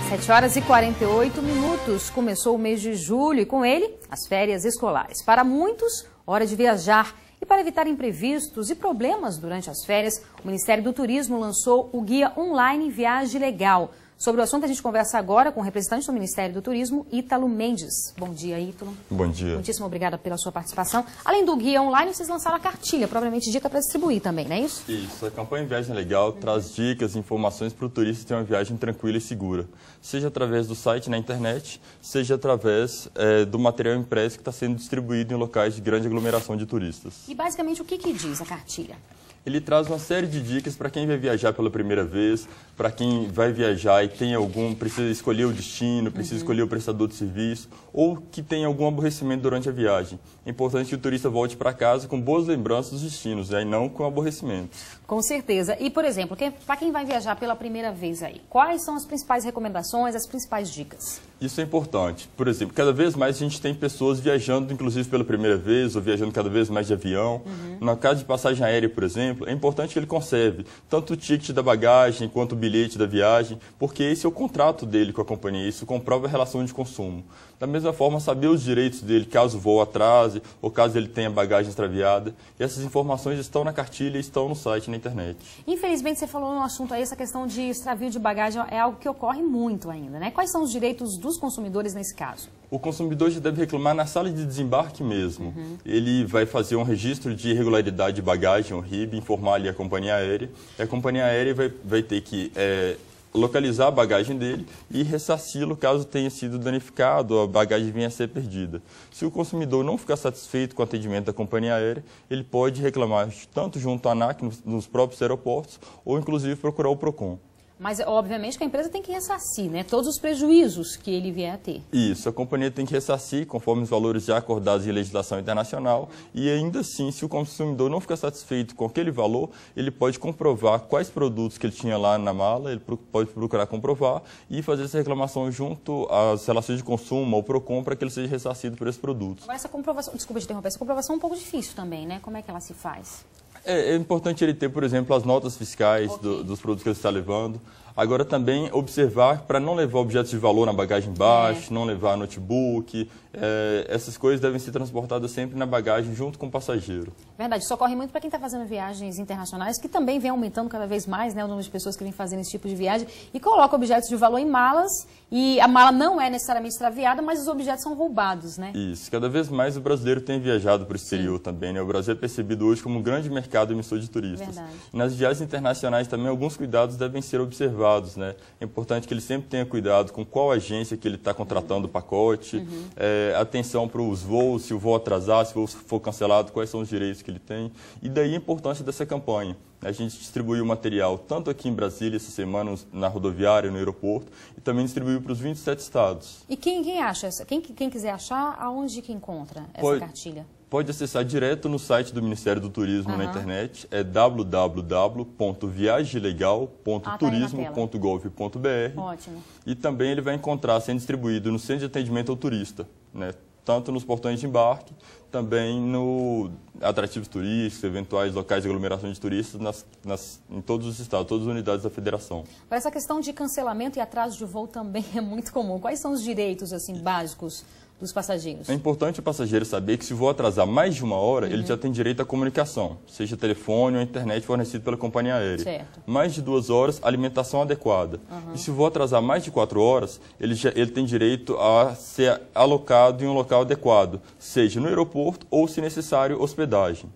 7h48. Começou o mês de julho e com ele as férias escolares. Para muitos, hora de viajar. E para evitar imprevistos e problemas durante as férias, o Ministério do Turismo lançou o guia online Viagem Legal. Sobre o assunto a gente conversa agora com o representante do Ministério do Turismo, Ítalo Mendes. Bom dia, Ítalo. Bom dia. Muitíssimo obrigada pela sua participação. Além do guia online, vocês lançaram a cartilha, provavelmente dica para distribuir também, não é isso? Isso, a campanha Viagem Legal traz dicas e informações para o turista ter uma viagem tranquila e segura. Seja através do site na internet, seja através do material impresso que está sendo distribuído em locais de grande aglomeração de turistas. E basicamente o que diz a cartilha? Ele traz uma série de dicas para quem vai viajar pela primeira vez, para quem vai viajar e tem precisa escolher o destino, precisa escolher o prestador de serviço, ou que tem algum aborrecimento durante a viagem. É importante que o turista volte para casa com boas lembranças dos destinos, e não com aborrecimento. Com certeza. E, por exemplo, para quem vai viajar pela primeira vez aí, quais são as principais recomendações, as principais dicas? Isso é importante. Por exemplo, cada vez mais a gente tem pessoas viajando, inclusive pela primeira vez, ou viajando cada vez mais de avião. No caso de passagem aérea, por exemplo, é importante que ele conserve tanto o ticket da bagagem quanto o bilhete da viagem, porque esse é o contrato dele com a companhia, isso comprova a relação de consumo. Da mesma forma, saber os direitos dele caso o voo atrase ou caso ele tenha bagagem extraviada. E essas informações estão na cartilha e estão no site, na internet. Infelizmente, você falou no assunto aí, essa questão de extravio de bagagem é algo que ocorre muito ainda, né? Quais são os direitos dos consumidores nesse caso? O consumidor já deve reclamar na sala de desembarque mesmo. Ele vai fazer um registro de irregularidade de bagagem, o RIB, informar ali a companhia aérea. E a companhia aérea vai ter que localizar a bagagem dele e ressarci-lo caso tenha sido danificado ou a bagagem venha a ser perdida. Se o consumidor não ficar satisfeito com o atendimento da companhia aérea, ele pode reclamar tanto junto à ANAC, nos próprios aeroportos, ou inclusive procurar o PROCON. Mas, obviamente, que a empresa tem que ressarcir, né? Todos os prejuízos que ele vier a ter. Isso, a companhia tem que ressarcir conforme os valores já acordados em legislação internacional e, ainda assim, se o consumidor não ficar satisfeito com aquele valor, ele pode comprovar quais produtos que ele tinha lá na mala, ele pode procurar comprovar e fazer essa reclamação junto às relações de consumo, ao PROCON, para que ele seja ressarcido por esses produtos. Agora, essa comprovação, desculpa te interromper, essa comprovação é um pouco difícil também, né? Como é que ela se faz? É importante ele ter, por exemplo, as notas fiscais dos produtos que ele está levando. Agora também observar para não levar objetos de valor na bagagem embaixo, não levar notebook. Essas coisas devem ser transportadas sempre na bagagem junto com o passageiro. Verdade, isso ocorre muito para quem está fazendo viagens internacionais, que também vem aumentando cada vez mais, né, o número de pessoas que vêm fazendo esse tipo de viagem e coloca objetos de valor em malas e a mala não é necessariamente extraviada, mas os objetos são roubados, né? Isso, cada vez mais o brasileiro tem viajado para o exterior também, né? O Brasil é percebido hoje como um grande mercado emissor de turistas. Verdade. E nas viagens internacionais também alguns cuidados devem ser observados, né? É importante que ele sempre tenha cuidado com qual agência que ele está contratando o pacote, atenção para os voos, se o voo atrasar, se o voo for cancelado, quais são os direitos que ele tem. E daí a importância dessa campanha. A gente distribuiu o material tanto aqui em Brasília, essa semana, na rodoviária, no aeroporto, e também distribuiu para os 27 estados. E quem acha essa? Quem quiser achar, aonde que encontra essa cartilha? Pode acessar direto no site do Ministério do Turismo na internet, é www.viagemlegal.turismo.gov.br. Ótimo. E também ele vai encontrar sendo distribuído no Centro de Atendimento ao Turista, né? Tanto nos portões de embarque, também no atrativos turísticos, eventuais locais de aglomeração de turistas em todos os estados, todas as unidades da federação. Para essa questão de cancelamento e atraso de voo também é muito comum. Quais são os direitos assim básicos dos passageiros? É importante o passageiro saber que se o voo atrasar mais de uma hora, ele já tem direito à comunicação, seja telefone ou internet fornecido pela companhia aérea. Certo. Mais de 2 horas, alimentação adequada. E se o voo atrasar mais de 4 horas, ele tem direito a ser alocado em um local adequado, seja no aeroporto ou, se necessário, hospedagem.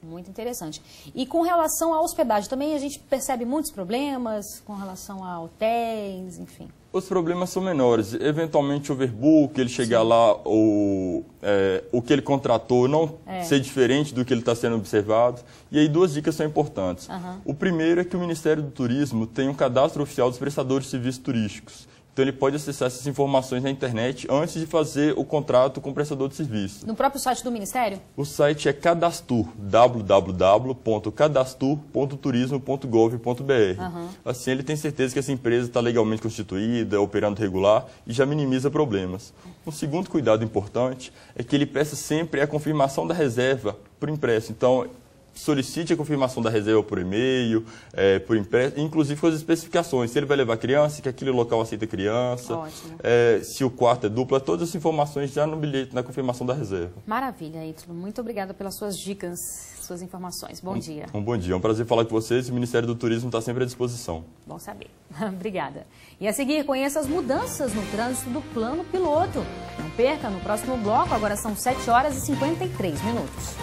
Muito interessante. E com relação à hospedagem, também a gente percebe muitos problemas com relação a hotéis, enfim. Os problemas são menores. Eventualmente, overbook, ele chegar lá, o que ele contratou não ser diferente do que ele está sendo observado. E aí 2 dicas são importantes. O primeiro é que o Ministério do Turismo tem um cadastro oficial dos prestadores de serviços turísticos. Então, ele pode acessar essas informações na internet antes de fazer o contrato com o prestador de serviço. No próprio site do Ministério? O site é Cadastur, www.cadastur.turismo.gov.br. Assim, ele tem certeza que essa empresa está legalmente constituída, operando regular e já minimiza problemas. Um segundo cuidado importante é que ele peça sempre a confirmação da reserva por impresso. Então, solicite a confirmação da reserva por e-mail, por impresso, inclusive com as especificações, se ele vai levar criança, que aquele local aceita criança, se o quarto é duplo, todas as informações já no bilhete, na confirmação da reserva. Maravilha, Ítalo. Muito obrigada pelas suas dicas, suas informações. Bom dia. Um bom dia. É um prazer falar com vocês e o Ministério do Turismo está sempre à disposição. Bom saber. Obrigada. E a seguir, conheça as mudanças no trânsito do Plano Piloto. Não perca, no próximo bloco, agora são 7 horas e 53 minutos.